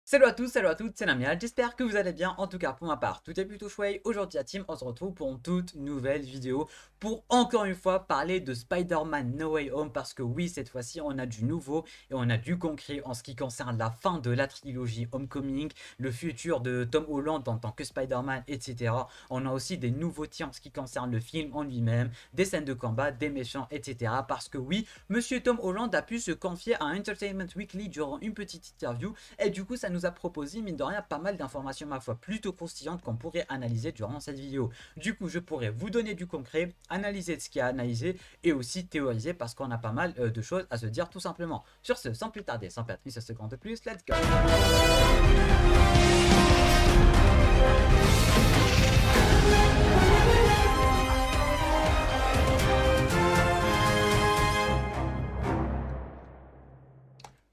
Salut à tous, salut à toutes, c'est Namial, j'espère que vous allez bien, en tout cas pour ma part, tout est plutôt chouette. Aujourd'hui à Team, on se retrouve pour une toute nouvelle vidéo pour encore une fois parler de Spider-Man No Way Home parce que oui, cette fois-ci on a du nouveau et on a du concret en ce qui concerne la fin de la trilogie Homecoming, le futur de Tom Holland en tant que Spider-Man, etc. On a aussi des nouveautés en ce qui concerne le film en lui-même, des scènes de combat, des méchants, etc. Parce que oui, Monsieur Tom Holland a pu se confier à Entertainment Weekly durant une petite interview et du coup ça nous a proposé, mine de rien, pas mal d'informations, ma foi, plutôt croustillantes qu'on pourrait analyser durant cette vidéo. Du coup, je pourrais vous donner du concret, analyser ce qui a analysé et aussi théoriser parce qu'on a pas mal de choses à se dire tout simplement. Sur ce, sans plus tarder, sans perdre une seule seconde de plus, let's go!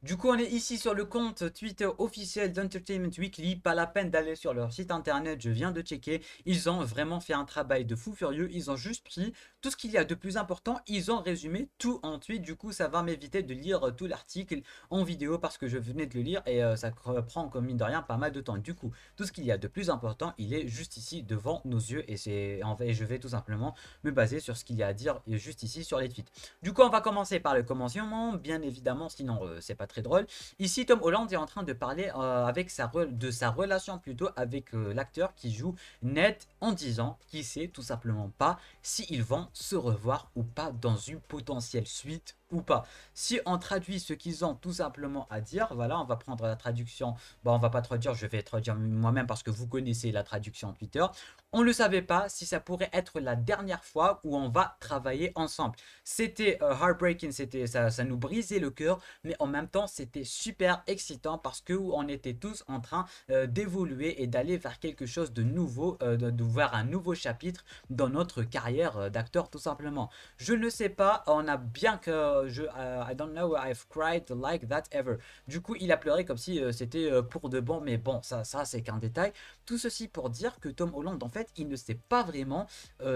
Du coup, on est ici sur le compte Twitter officiel d'Entertainment Weekly. Pas la peine d'aller sur leur site internet, je viens de checker. Ils ont vraiment fait un travail de fou furieux. Ils ont juste pris tout ce qu'il y a de plus important. Ils ont résumé tout en tweet. Du coup, ça va m'éviter de lire tout l'article en vidéo parce que je venais de le lire et ça prend comme mine de rien pas mal de temps. Du coup, tout ce qu'il y a de plus important, il est juste ici devant nos yeux et je vais tout simplement me baser sur ce qu'il y a à dire juste ici sur les tweets. Du coup, on va commencer par le commencement, bien évidemment, sinon c'est pas très drôle. Ici, Tom Holland est en train de parler de sa relation plutôt avec l'acteur qui joue Ned en disant qu'il sait tout simplement pas s'ils vont se revoir ou pas dans une potentielle suite ou pas. Si on traduit ce qu'ils ont tout simplement à dire, voilà, on va prendre la traduction. Bon, on va pas traduire, je vais traduire moi-même parce que vous connaissez la traduction Twitter. On ne le savait pas si ça pourrait être la dernière fois où on va travailler ensemble. C'était heartbreaking, ça nous brisait le cœur, mais en même temps c'était super excitant parce que on était tous en train d'évoluer et d'aller vers quelque chose de nouveau, de voir un nouveau chapitre dans notre carrière d'acteur tout simplement. Je ne sais pas, on a bien que I don't know I've cried like that ever. Du coup il a pleuré comme si c'était pour de bon, mais bon ça c'est qu'un détail. Tout ceci pour dire que Tom Holland en fait il ne sait pas vraiment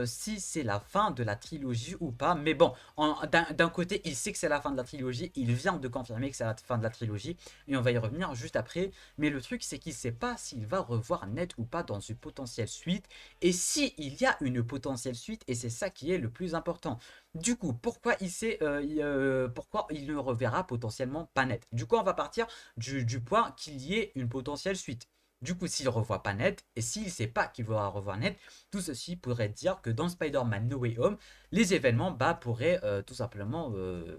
si c'est la fin de la trilogie ou pas. Mais bon, d'un côté, il sait que c'est la fin de la trilogie. Il vient de confirmer que c'est la fin de la trilogie. Et on va y revenir juste après. Mais le truc, c'est qu'il ne sait pas s'il va revoir Ned ou pas dans une potentielle suite. Et s'il y a une potentielle suite, et c'est ça qui est le plus important. Du coup, pourquoi pourquoi il ne reverra potentiellement pas Ned? Du coup, on va partir du point qu'il y ait une potentielle suite. Du coup, s'il ne revoit pas Ned, et s'il ne sait pas qu'il va revoir Ned, tout ceci pourrait dire que dans Spider-Man No Way Home, les événements pourraient tout simplement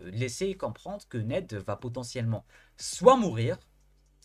laisser comprendre que Ned va potentiellement soit mourir,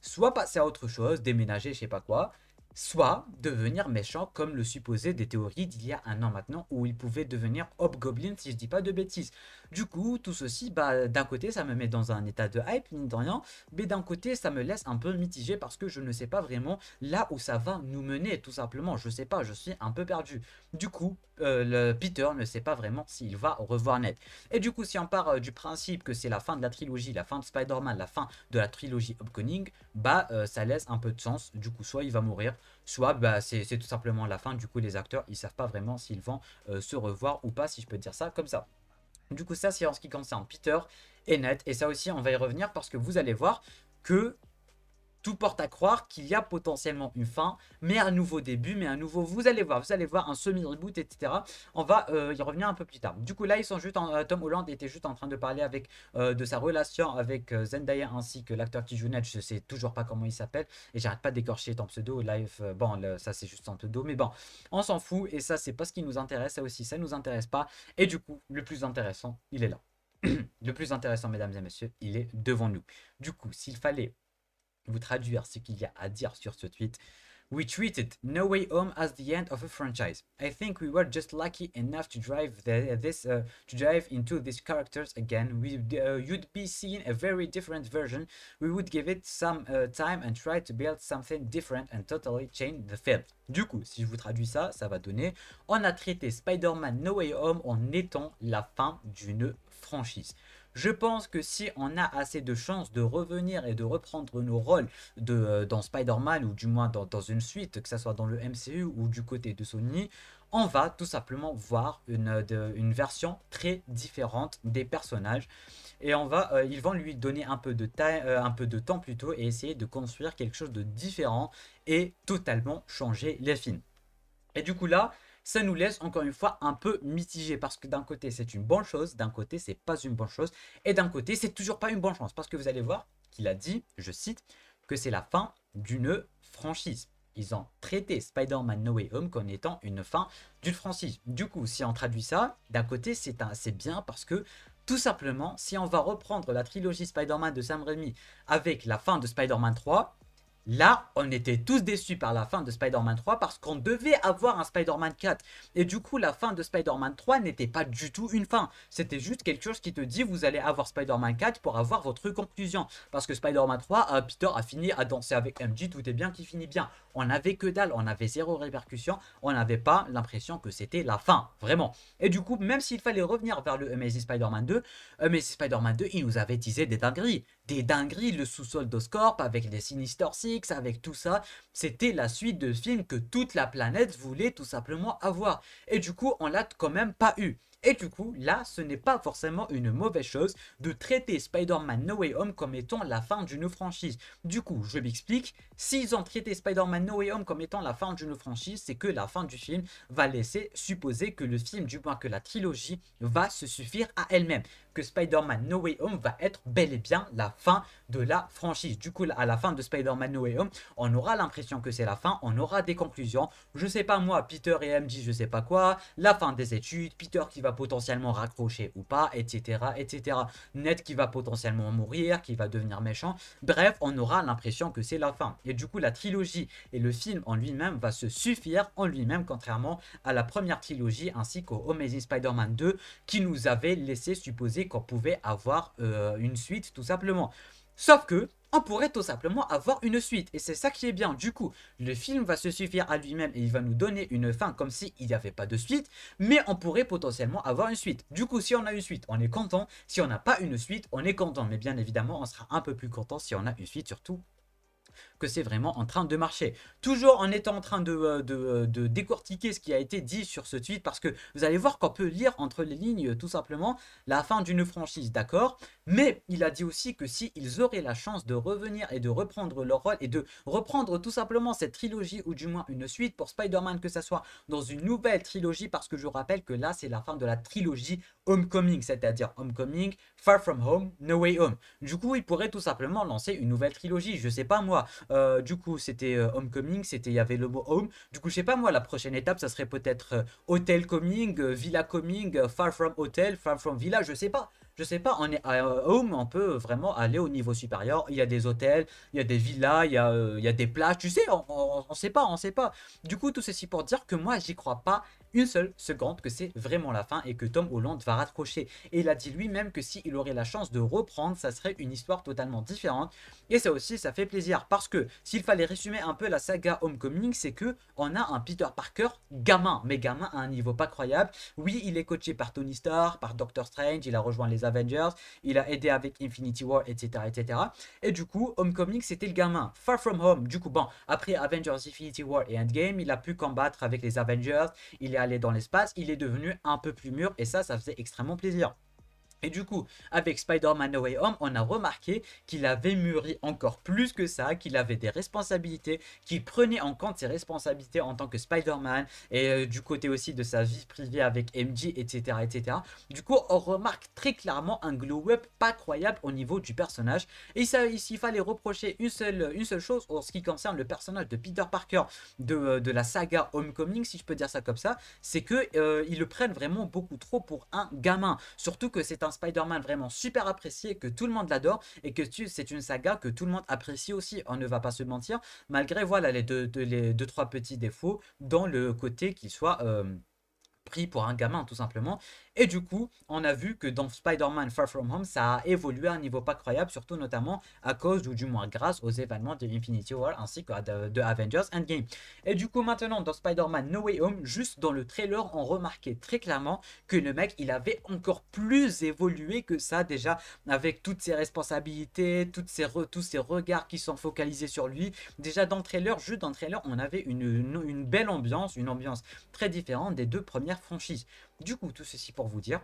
soit passer à autre chose, déménager, je sais pas quoi, soit devenir méchant comme le supposaient des théories d'il y a un an maintenant où il pouvait devenir Hobgoblin si je dis pas de bêtises. Du coup, tout ceci, d'un côté, ça me met dans un état de hype, mine de rien, mais d'un côté, ça me laisse un peu mitigé parce que je ne sais pas vraiment là où ça va nous mener, tout simplement. Je sais pas, je suis un peu perdu. Du coup, le Peter ne sait pas vraiment s'il va revoir Ned. Et du coup, si on part du principe que c'est la fin de la trilogie, la fin de Spider-Man, la fin de la trilogie Homecoming, ça laisse un peu de sens. Du coup, soit il va mourir, soit c'est tout simplement la fin. Du coup, les acteurs, ils savent pas vraiment s'ils vont se revoir ou pas, si je peux dire ça comme ça. Du coup, ça, c'est en ce qui concerne Peter et Ned. Et ça aussi, on va y revenir parce que vous allez voir que tout porte à croire qu'il y a potentiellement une fin, mais un nouveau début, mais un nouveau. Vous allez voir un semi-reboot, etc. On va y revenir un peu plus tard. Du coup, là, ils sont juste Tom Holland était juste en train de parler avec de sa relation avec Zendaya ainsi que l'acteur qui joue Ned. Je sais toujours pas comment il s'appelle et j'arrête pas d'écorcher ton pseudo. Life, bon, ça c'est juste un pseudo, mais bon, on s'en fout et ça c'est pas ce qui nous intéresse. Ça aussi, ça nous intéresse pas. Et du coup, le plus intéressant, il est là. Le plus intéressant, mesdames et messieurs, il est devant nous. Du coup, s'il fallait vous traduire ce qu'il y a à dire sur ce tweet. We treated No Way Home as the end of a franchise. I think we were just lucky enough to drive into these characters again. You'd be seeing a very different version. We would give it some time and try to build something different and totally change the film. Du coup, si je vous traduis ça, ça va donner on a traité Spider-Man No Way Home en étant la fin d'une franchise. Je pense que si on a assez de chances de revenir et de reprendre nos rôles dans Spider-Man ou du moins dans une suite, que ce soit dans le MCU ou du côté de Sony, on va tout simplement voir une version très différente des personnages et ils vont lui donner un peu de un peu de temps plutôt et essayer de construire quelque chose de différent et totalement changer les films. Et du coup là, ça nous laisse encore une fois un peu mitigé parce que d'un côté c'est une bonne chose, d'un côté c'est pas une bonne chose et d'un côté c'est toujours pas une bonne chose parce que vous allez voir qu'il a dit, je cite, que c'est la fin d'une franchise. Ils ont traité Spider-Man No Way Home comme étant une fin d'une franchise. Du coup, si on traduit ça, d'un côté c'est bien parce que tout simplement, si on va reprendre la trilogie Spider-Man de Sam Raimi avec la fin de Spider-Man 3, là, on était tous déçus par la fin de Spider-Man 3 parce qu'on devait avoir un Spider-Man 4. Et du coup, la fin de Spider-Man 3 n'était pas du tout une fin. C'était juste quelque chose qui te dit vous allez avoir Spider-Man 4 pour avoir votre conclusion. Parce que Spider-Man 3, Peter a fini à danser avec MJ, tout est bien qui finit bien. On n'avait que dalle, on avait zéro répercussion, on n'avait pas l'impression que c'était la fin, vraiment. Et du coup, même s'il fallait revenir vers le Amazing Spider-Man 2, Amazing Spider-Man 2, il nous avait teasé des dingueries. Des dingueries, le sous-sol d'Oscorp avec les Sinister Six, avec tout ça, c'était la suite de films que toute la planète voulait tout simplement avoir. Et du coup, on l'a quand même pas eu. Et du coup, là, ce n'est pas forcément une mauvaise chose de traiter Spider-Man No Way Home comme étant la fin d'une franchise. Du coup, je m'explique, s'ils ont traité Spider-Man No Way Home comme étant la fin d'une franchise, c'est que la fin du film va laisser supposer que le film, du moins que la trilogie, va se suffire à elle-même. Que Spider-Man No Way Home va être bel et bien la fin de la franchise. Du coup, à la fin de Spider-Man No Way Home, on aura l'impression que c'est la fin, on aura des conclusions. Je sais pas moi, Peter et MJ, je sais pas quoi, la fin des études, Peter qui va potentiellement raccrocher ou pas, etc., etc. Ned qui va potentiellement mourir, qui va devenir méchant. Bref, on aura l'impression que c'est la fin. Et du coup, la trilogie et le film en lui-même va se suffire en lui-même, contrairement à la première trilogie ainsi qu'au Amazing Spider-Man 2 qui nous avait laissé supposer qu'on pouvait avoir une suite tout simplement. Sauf que on pourrait tout simplement avoir une suite. Et c'est ça qui est bien. Du coup, le film va se suffire à lui-même et il va nous donner une fin comme s'il n'y avait pas de suite. Mais on pourrait potentiellement avoir une suite. Du coup, si on a une suite, on est content. Si on n'a pas une suite, on est content. Mais bien évidemment, on sera un peu plus content si on a une suite, surtout que c'est vraiment en train de marcher. Toujours en étant en train de décortiquer ce qui a été dit sur ce tweet, parce que vous allez voir qu'on peut lire entre les lignes tout simplement la fin d'une franchise, d'accord? Mais il a dit aussi que s'ils auraient la chance de revenir et de reprendre leur rôle et de reprendre tout simplement cette trilogie ou du moins une suite pour Spider-Man, que ça soit dans une nouvelle trilogie, parce que je rappelle que là c'est la fin de la trilogie Homecoming, c'est-à-dire Homecoming, Far From Home, No Way Home. Du coup, il pourrait tout simplement lancer une nouvelle trilogie, je sais pas moi. Du coup, c'était Homecoming, il y avait le mot Home. Du coup, je sais pas moi, la prochaine étape, ça serait peut-être Hotel Coming, Villa Coming, Far From Hotel, Far From Villa, je sais pas. Je sais pas, on est à Home, on peut vraiment aller au niveau supérieur. Il y a des hôtels, il y a des villas, il y a des plages, tu sais, on sait pas, on sait pas. Du coup, tout ceci pour dire que moi, j'y crois pas une seule seconde que c'est vraiment la fin et que Tom Holland va raccrocher. Et il a dit lui-même que s'il aurait la chance de reprendre, ça serait une histoire totalement différente. Et ça aussi, ça fait plaisir parce que s'il fallait résumer un peu la saga Homecoming, c'est que on a un Peter Parker gamin, mais gamin à un niveau pas croyable. Oui, il est coaché par Tony Stark, par Doctor Strange, il a rejoint les Avengers, il a aidé avec Infinity War, etc., etc. Et du coup, Homecoming, c'était le gamin. Far From Home, du coup, bon, après Avengers Infinity War et Endgame, il a pu combattre avec les Avengers, il est allé dans l'espace, il est devenu un peu plus mûr et ça faisait extrêmement plaisir. Et du coup, avec Spider-Man No Way Home, on a remarqué qu'il avait mûri encore plus que ça, qu'il avait des responsabilités, qu'il prenait en compte ses responsabilités en tant que Spider-Man et du côté aussi de sa vie privée avec MJ, etc., etc. Du coup, on remarque très clairement un glow-up pas croyable au niveau du personnage. Et ça, s'il fallait reprocher une seule chose en ce qui concerne le personnage de Peter Parker de la saga Homecoming, si je peux dire ça comme ça, c'est que ils le prennent vraiment beaucoup trop pour un gamin. Surtout que c'est un Spider-Man vraiment super apprécié, que tout le monde l'adore et que c'est une saga que tout le monde apprécie aussi. On ne va pas se mentir, malgré voilà les deux trois petits défauts dans le côté qu'il soit pris pour un gamin tout simplement. Et du coup, on a vu que dans Spider-Man Far From Home, ça a évolué à un niveau pas croyable, surtout notamment à cause ou du moins grâce aux événements de Infinity War ainsi que de Avengers Endgame. Et du coup, maintenant dans Spider-Man No Way Home, juste dans le trailer, on remarquait très clairement que le mec, il avait encore plus évolué que ça déjà, avec toutes ses responsabilités, tous ses regards qui sont focalisés sur lui. Déjà dans le trailer, juste dans le trailer, on avait une belle ambiance, une ambiance très différente des deux premières franchises. Du coup, tout ceci pour vous dire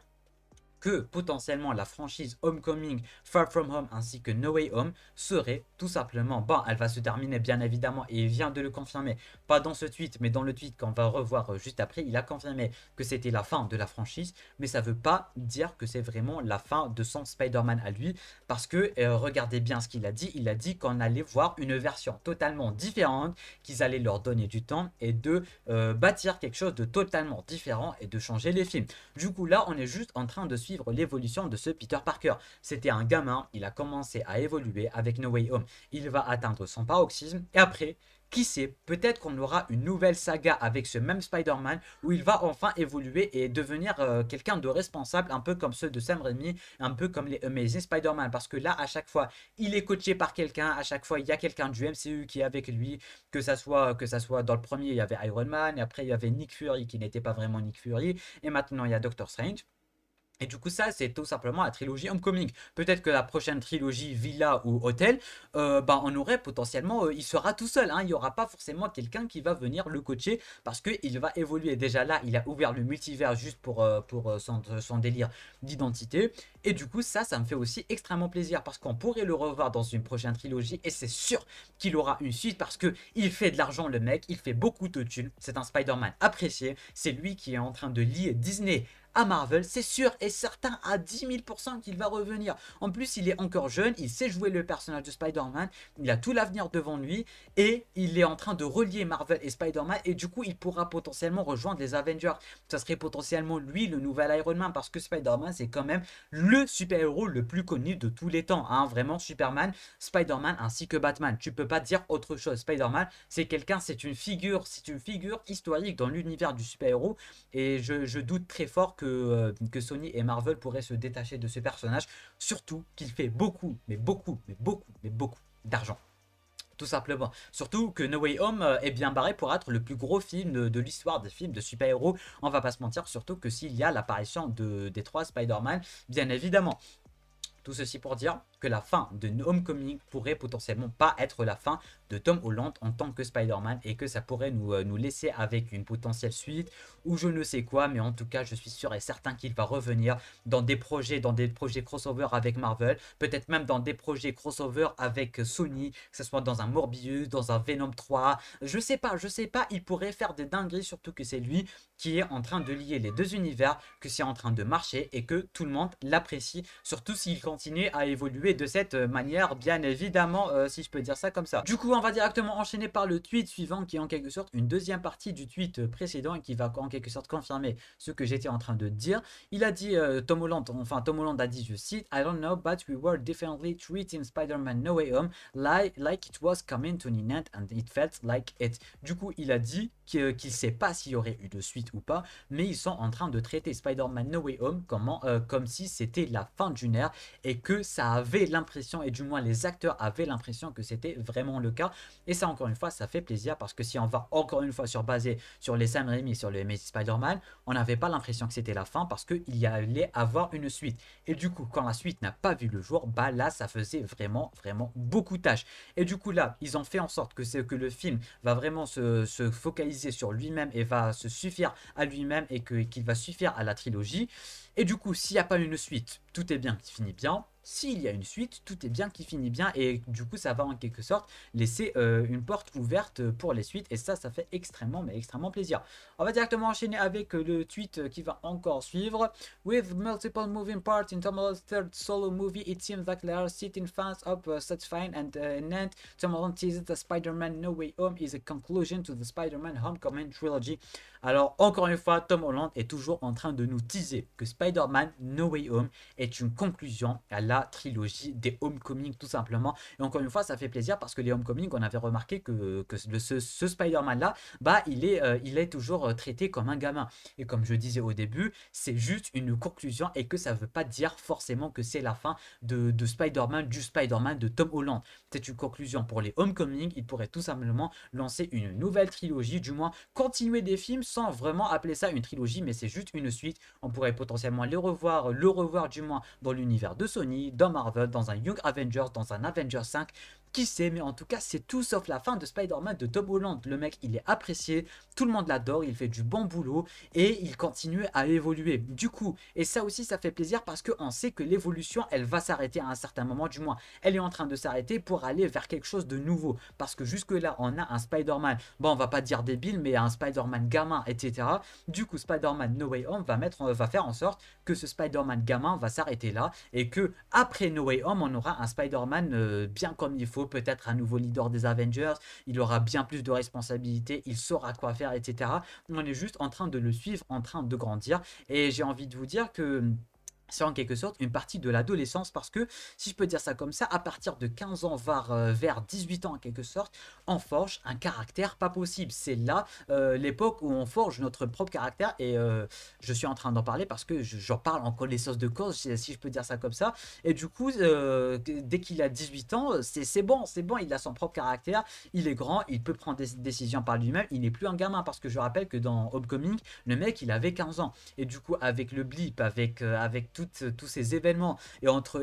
que potentiellement la franchise Homecoming, Far From Home ainsi que No Way Home serait tout simplement, bon, elle va se terminer bien évidemment et il vient de le confirmer, pas dans ce tweet mais dans le tweet qu'on va revoir juste après, il a confirmé que c'était la fin de la franchise, mais ça veut pas dire que c'est vraiment la fin de son Spider-Man à lui, parce que regardez bien ce qu'il a dit qu'on allait voir une version totalement différente, qu'ils allaient leur donner du temps et de bâtir quelque chose de totalement différent et de changer les films. Du coup là on est juste en train de suivre l'évolution de ce Peter Parker. C'était un gamin, il a commencé à évoluer avec No Way Home, il va atteindre son paroxysme et après, qui sait, peut-être qu'on aura une nouvelle saga avec ce même Spider-Man où il va enfin évoluer et devenir quelqu'un de responsable, un peu comme ceux de Sam Raimi, un peu comme les Amazing Spider-Man, parce que là à chaque fois il est coaché par quelqu'un, à chaque fois il y a quelqu'un du MCU qui est avec lui, que ça soit dans le premier il y avait Iron Man, et après il y avait Nick Fury qui n'était pas vraiment Nick Fury, et maintenant il y a Doctor Strange. Et du coup, ça, c'est tout simplement la trilogie Homecoming. Peut-être que la prochaine trilogie Villa ou Hôtel, bah, on aurait potentiellement, il sera tout seul, hein. Il n'y aura pas forcément quelqu'un qui va venir le coacher parce qu'il va évoluer. Déjà là, il a ouvert le multivers juste pour son délire d'identité. Et du coup, ça me fait aussi extrêmement plaisir parce qu'on pourrait le revoir dans une prochaine trilogie. Et c'est sûr qu'il aura une suite parce que il fait de l'argent, le mec, il fait beaucoup de thunes. C'est un Spider-Man apprécié. C'est lui qui est en train de lier Disney à Marvel, c'est sûr et certain à 10 000% qu'il va revenir. En plus, il est encore jeune, il sait jouer le personnage de Spider-Man, il a tout l'avenir devant lui et il est en train de relier Marvel et Spider-Man et du coup, il pourra potentiellement rejoindre les Avengers. Ça serait potentiellement lui le nouvel Iron Man parce que Spider-Man, c'est quand même le super-héros le plus connu de tous les temps. Hein. Vraiment, Superman, Spider-Man ainsi que Batman. Tu peux pas dire autre chose. Spider-Man, c'est quelqu'un, c'est une figure historique dans l'univers du super-héros et je doute très fort que Sony et Marvel pourraient se détacher de ce personnage, surtout qu'il fait beaucoup, mais beaucoup, mais beaucoup, mais beaucoup d'argent. Tout simplement. Surtout que No Way Home est bien barré pour être le plus gros film de l'histoire des films de super-héros. On va pas se mentir, surtout que s'il y a l'apparition des trois Spider-Man, bien évidemment. Tout ceci pour dire que la fin de Homecoming pourrait potentiellement pas être la fin de Tom Holland en tant que Spider-Man et que ça pourrait nous laisser avec une potentielle suite ou je ne sais quoi, mais en tout cas je suis sûr et certain qu'il va revenir dans des projets crossover avec Marvel, peut-être même dans des projets crossover avec Sony, que ce soit dans un Morbius, dans un Venom 3, je sais pas, il pourrait faire des dingueries, surtout que c'est lui qui est en train de lier les deux univers, que c'est en train de marcher et que tout le monde l'apprécie, surtout s'il continue à évoluer de cette manière, bien évidemment, si je peux dire ça comme ça. Du coup, on va directement enchaîner par le tweet suivant qui est en quelque sorte une deuxième partie du tweet précédent et qui va en quelque sorte confirmer ce que j'étais en train de dire. Il a dit, Tom Holland a dit, je cite, I don't know, but we were definitely treating Spider-Man No Way Home like it was coming to an end and it felt like it. Du coup, il a dit qu'il sait pas s'il y aurait eu de suite ou pas, mais ils sont en train de traiter Spider-Man No Way Home comme si c'était la fin d'une ère et que ça avait l'impression, et du moins les acteurs avaient l'impression que c'était vraiment le cas. Et ça, encore une fois, ça fait plaisir parce que si on va encore une fois surbaser sur les Sam Raimi, sur les Amazing Spider-Man, on n'avait pas l'impression que c'était la fin parce qu'il y allait avoir une suite. Et du coup, quand la suite n'a pas vu le jour, bah là, ça faisait vraiment, vraiment beaucoup tâche. Et du coup, là, ils ont fait en sorte que le film va vraiment se focaliser sur lui-même et va se suffire à lui-même et qu'il va suffire à la trilogie. Et du coup, s'il n'y a pas une suite, tout est bien qui finit bien. S'il y a une suite, tout est bien qui finit bien. Et du coup, ça va en quelque sorte laisser une porte ouverte pour les suites. Et ça fait extrêmement, mais extrêmement plaisir. On va directement enchaîner avec le tweet qui va encore suivre. With multiple moving parts in Tom Holland's third solo movie, it seems like they are setting fans up satisfying and in end, Tom Holland teases that Spider-Man No Way Home is a conclusion to the Spider-Man Homecoming trilogy. Alors, encore une fois, Tom Holland est toujours en train de nous teaser que Spider-Man No Way Home est une conclusion à la trilogie des Homecoming, tout simplement. Et encore une fois, ça fait plaisir parce que les Homecoming, on avait remarqué que ce Spider-Man-là, bah, il est toujours traité comme un gamin. Et comme je disais au début, c'est juste une conclusion et que ça ne veut pas dire forcément que c'est la fin de Spider-Man, du Spider-Man de Tom Holland. C'est une conclusion pour les Homecoming. Il pourrait tout simplement lancer une nouvelle trilogie, du moins continuer des films sans vraiment appeler ça une trilogie, mais c'est juste une suite. On pourrait potentiellement le revoir du moins dans l'univers de Sony, dans Marvel, dans un Young Avengers, dans un Avengers 5. Qui sait, mais en tout cas, c'est tout sauf la fin de Spider-Man de Tom Holland. Le mec, il est apprécié, tout le monde l'adore, il fait du bon boulot et il continue à évoluer. Du coup, et ça aussi, ça fait plaisir parce qu'on sait que l'évolution, elle va s'arrêter à un certain moment, du moins, elle est en train de s'arrêter pour aller vers quelque chose de nouveau. Parce que jusque-là, on a un Spider-Man, bon, on va pas dire débile, mais un Spider-Man gamin, etc. Du coup, Spider-Man No Way Home va faire en sorte que ce Spider-Man gamin va s'arrêter là et que après No Way Home, on aura un Spider-Man bien comme il faut, peut-être un nouveau leader des Avengers, il aura bien plus de responsabilités, il saura quoi faire, etc. On est juste en train de le suivre, en train de grandir et j'ai envie de vous dire que c'est en quelque sorte une partie de l'adolescence parce que, si je peux dire ça comme ça, à partir de 15 ans vers 18 ans en quelque sorte, on forge un caractère pas possible. C'est là l'époque où on forge notre propre caractère et je suis en train d'en parler parce que j'en parle en connaissance de cause, si je peux dire ça comme ça. Et du coup, dès qu'il a 18 ans, c'est bon, il a son propre caractère, il est grand, il peut prendre des décisions par lui-même, il n'est plus un gamin parce que je rappelle que dans Homecoming, le mec il avait 15 ans. Et du coup, avec le blip, avec tous ces événements,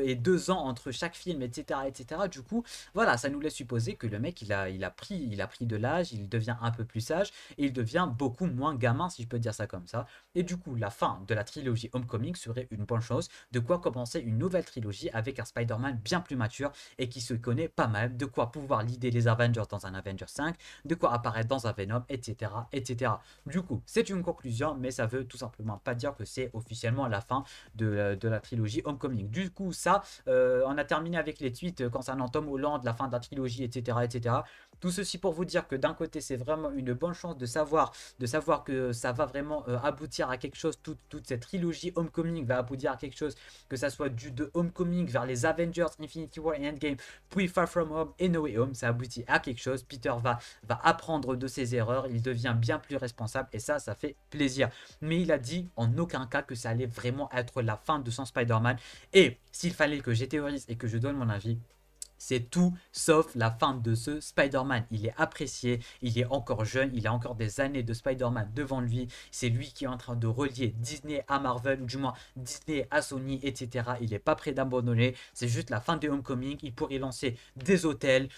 et 2 ans entre chaque film, etc., etc., du coup, voilà, ça nous laisse supposer que le mec, il a pris de l'âge, il devient un peu plus sage, et il devient beaucoup moins gamin, si je peux dire ça comme ça. Et du coup, la fin de la trilogie Homecoming serait une bonne chose, de quoi commencer une nouvelle trilogie avec un Spider-Man bien plus mature, et qui se connaît pas mal, de quoi pouvoir leader les Avengers dans un Avengers 5, de quoi apparaître dans un Venom, etc., etc. Du coup, c'est une conclusion, mais ça veut tout simplement pas dire que c'est officiellement la fin de la trilogie Homecoming. Du coup, ça, on a terminé avec les tweets concernant Tom Holland, la fin de la trilogie, etc., etc. Tout ceci pour vous dire que d'un côté, c'est vraiment une bonne chance de savoir que ça va vraiment aboutir à quelque chose. Toute cette trilogie Homecoming va aboutir à quelque chose, que ça soit de Homecoming vers les Avengers, Infinity War et Endgame, puis Far From Home et No Way Home, ça aboutit à quelque chose. Peter va apprendre de ses erreurs, il devient bien plus responsable et ça fait plaisir. Mais il a dit en aucun cas que ça allait vraiment être la fin de son Spider-Man. Et s'il fallait que j'théorise et que je donne mon avis, c'est tout sauf la fin de ce Spider-Man. Il est apprécié, il est encore jeune, il a encore des années de Spider-Man devant lui. C'est lui qui est en train de relier Disney à Marvel, ou du moins Disney à Sony, etc. Il n'est pas prêt d'abandonner. C'est juste la fin de Homecoming. Il pourrait lancer des hôtels,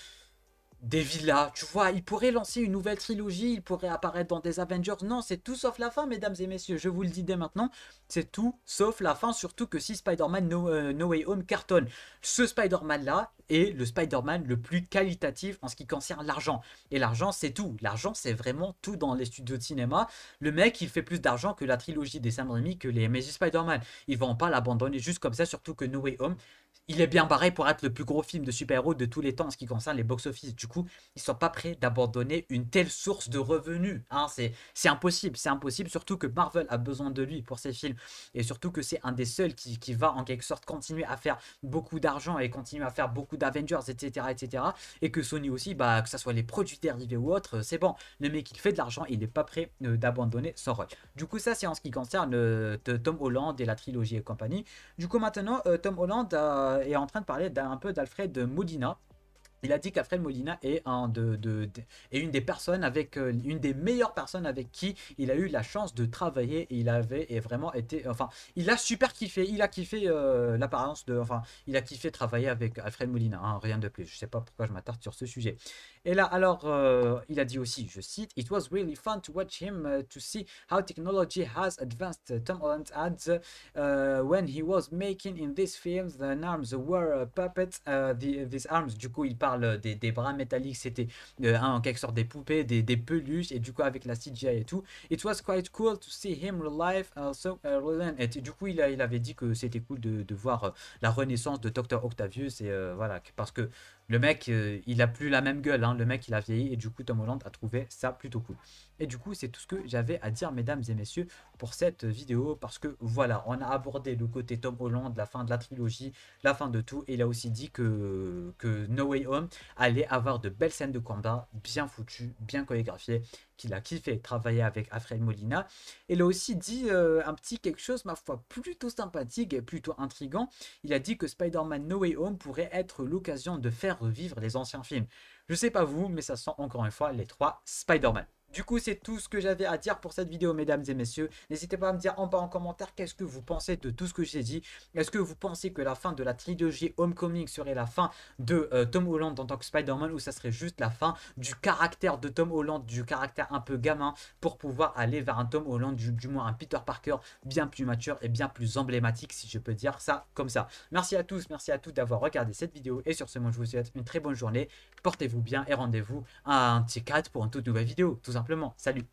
des villas, tu vois, il pourrait lancer une nouvelle trilogie, il pourrait apparaître dans des Avengers. Non, c'est tout sauf la fin, mesdames et messieurs, je vous le dis dès maintenant, c'est tout sauf la fin, surtout que si Spider-Man No Way Home cartonne, ce Spider-Man-là est le Spider-Man le plus qualitatif en ce qui concerne l'argent. Et l'argent, c'est tout. L'argent, c'est vraiment tout dans les studios de cinéma. Le mec, il fait plus d'argent que la trilogie des Sam Raimi, que les Amazing Spider-Man. Ils vont pas l'abandonner juste comme ça, surtout que No Way Home, il est bien barré pour être le plus gros film de super-héros de tous les temps en ce qui concerne les box-office. Du coup, ils sont pas prêts d'abandonner une telle source de revenus. Hein. C'est impossible, c'est impossible, surtout que Marvel a besoin de lui pour ses films. Et surtout que c'est un des seuls qui va en quelque sorte continuer à faire beaucoup d'argent et continuer à faire beaucoup d'Avengers, etc., etc. Et que Sony aussi, bah, que ce soit les produits dérivés ou autres, c'est bon. Le mec, il fait de l'argent, il n'est pas prêt d'abandonner son rôle. Du coup, ça, c'est en ce qui concerne Tom Holland et la trilogie et compagnie. Du coup, maintenant, Tom Holland est en train de parler un peu d'Alfred Molina. Il a dit qu'Alfred Molina est une des personnes une des meilleures personnes avec qui il a eu la chance de travailler et et vraiment été, enfin, il a super kiffé, il a kiffé il a kiffé travailler avec Alfred Molina, hein, rien de plus. Je sais pas pourquoi je m'attarde sur ce sujet. Et là, alors, il a dit aussi, je cite, It was really fun to watch him, to see how technology has advanced. Tom Holland adds, when he was making in this film, the arms were puppets, these arms. Du coup, il parle des bras métalliques, c'était en quelque sorte des poupées, des peluches, et du coup, avec la CGI et tout. It was quite cool to see him relive also relent. Et du coup, il avait dit que c'était cool de voir la renaissance de Dr. Octavius, et voilà, parce que le mec, il a plus la même gueule, hein. Le mec, il a vieilli et du coup, Tom Holland a trouvé ça plutôt cool. Et du coup, c'est tout ce que j'avais à dire, mesdames et messieurs, pour cette vidéo. Parce que voilà, on a abordé le côté Tom Holland, la fin de la trilogie, la fin de tout. Et il a aussi dit que No Way Home allait avoir de belles scènes de combat, bien foutues, bien chorégraphiées, qu'il a kiffé travailler avec Alfred Molina. Il a aussi dit un petit quelque chose, ma foi, plutôt sympathique et plutôt intriguant. Il a dit que Spider-Man No Way Home pourrait être l'occasion de faire revivre les anciens films. Je sais pas vous, mais ça sent encore une fois les trois Spider-Man. Du coup, c'est tout ce que j'avais à dire pour cette vidéo, mesdames et messieurs. N'hésitez pas à me dire en bas en commentaire qu'est-ce que vous pensez de tout ce que j'ai dit. Est-ce que vous pensez que la fin de la trilogie Homecoming serait la fin de Tom Holland en tant que Spider-Man, ou ça serait juste la fin du caractère de Tom Holland, du caractère un peu gamin, pour pouvoir aller vers un Tom Holland, du moins un Peter Parker bien plus mature et bien plus emblématique, si je peux dire ça comme ça. Merci à tous, merci à toutes d'avoir regardé cette vidéo. Et sur ce, moi je vous souhaite une très bonne journée. Portez-vous bien et rendez-vous à un petit 4 pour une toute nouvelle vidéo, tout simplement. Salut!